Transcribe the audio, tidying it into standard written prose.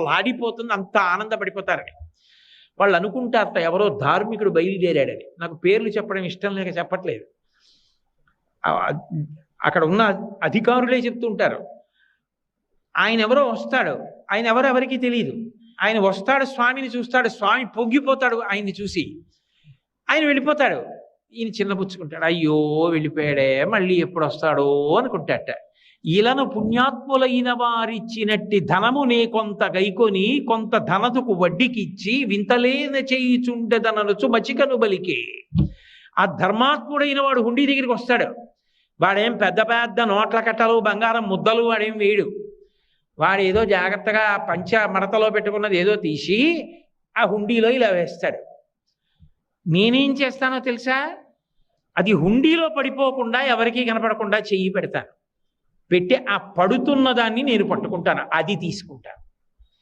లాడిపోతుంది, అంత ఆనందపడిపోతారని. వాళ్ళు అనుకుంటారట ఎవరో ధార్మికుడు బయలుదేరాడని. నాకు పేర్లు చెప్పడం ఇష్టం లేక చెప్పట్లేదు. అక్కడ ఉన్న అధికారులే చెప్తూ ఉంటారు. ఆయన ఎవరో వస్తాడు, ఆయన ఎవరో ఎవరికీ తెలియదు. ఆయన వస్తాడు, స్వామిని చూస్తాడు, స్వామి పొంగిపోతాడు ఆయన్ని చూసి, ఆయన వెళ్ళిపోతాడు. ఈయన చిన్నపుచ్చుకుంటాడు, అయ్యో వెళ్ళిపోయాడే, మళ్ళీ ఎప్పుడు వస్తాడో అనుకుంటాట. ఇలను పుణ్యాత్ములైన వారిచ్చినట్టి ధనము నే కొంత గైకొని కొంత ధనతుకు వడ్డీకి ఇచ్చి వింతలేన చేయుచుండెదననుచు మచికను బలికే. ఆ ధర్మాత్ముడైన వాడు హుండీ దగ్గరికి వస్తాడు. వాడేం పెద్ద పెద్ద నోట్ల కట్టలు బంగారం ముద్దలు వాడేం వేయడు. వాడు ఏదో జాగ్రత్తగా పంచ మడతలో పెట్టుకున్నది ఏదో తీసి ఆ హుండీలో ఇలా వేస్తాడు. నేనేం చేస్తానో తెలుసా? అది హుండీలో పడిపోకుండా ఎవరికీ కనపడకుండా చెయ్యి పెడతాను. పెట్టి ఆ పడుతున్న దాన్ని నేను పట్టుకుంటాను, అది తీసుకుంటాను.